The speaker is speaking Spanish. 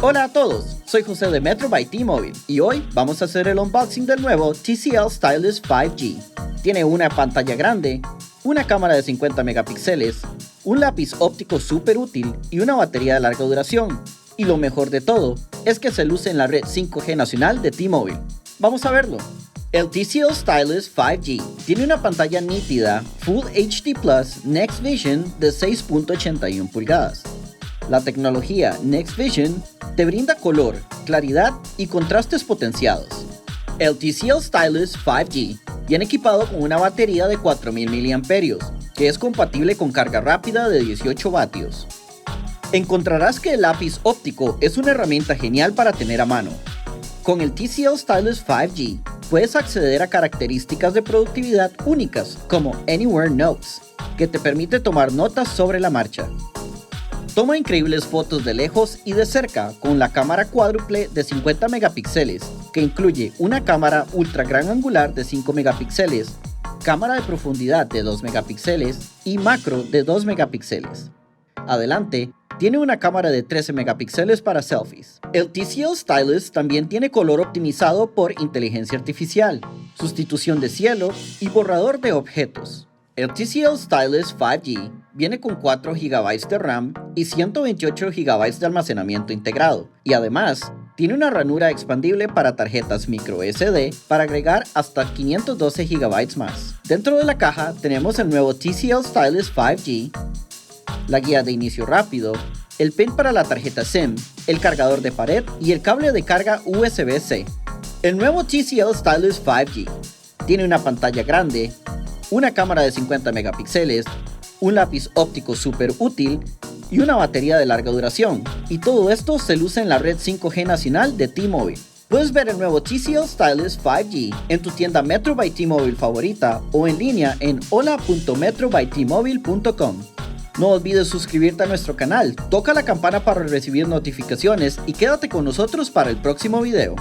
Hola a todos, soy José de Metro by T-Mobile y hoy vamos a hacer el unboxing del nuevo TCL Stylus 5G. Tiene una pantalla grande, una cámara de 50 megapíxeles, un lápiz óptico súper útil y una batería de larga duración. Y lo mejor de todo es que se luce en la red 5G nacional de T-Mobile. Vamos a verlo. El TCL Stylus 5G tiene una pantalla nítida Full HD Plus Next Vision de 6.81 pulgadas. La tecnología Next Vision te brinda color, claridad y contrastes potenciados. El TCL Stylus 5G viene equipado con una batería de 4000 mAh, que es compatible con carga rápida de 18 vatios. Encontrarás que el lápiz óptico es una herramienta genial para tener a mano. Con el TCL Stylus 5G puedes acceder a características de productividad únicas como Anywhere Notes, que te permite tomar notas sobre la marcha. Toma increíbles fotos de lejos y de cerca con la cámara cuádruple de 50 megapíxeles, que incluye una cámara ultra gran angular de 5 megapíxeles, cámara de profundidad de 2 megapíxeles y macro de 2 megapíxeles. Adelante, tiene una cámara de 13 megapíxeles para selfies. El TCL Stylus también tiene color optimizado por inteligencia artificial, sustitución de cielo y borrador de objetos. El TCL Stylus 5G viene con 4 GB de RAM y 128 GB de almacenamiento integrado, y además tiene una ranura expandible para tarjetas micro SD para agregar hasta 512 GB más. Dentro de la caja tenemos el nuevo TCL Stylus 5G, la guía de inicio rápido, el pin para la tarjeta SIM, el cargador de pared y el cable de carga USB-C. El nuevo TCL Stylus 5G tiene una pantalla grande, una cámara de 50 megapíxeles, un lápiz óptico súper útil y una batería de larga duración. Y todo esto se luce en la red 5G nacional de T-Mobile. Puedes ver el nuevo TCL Stylus 5G en tu tienda Metro by T-Mobile favorita o en línea en hola.metrobytmobile.com. No olvides suscribirte a nuestro canal, toca la campana para recibir notificaciones y quédate con nosotros para el próximo video.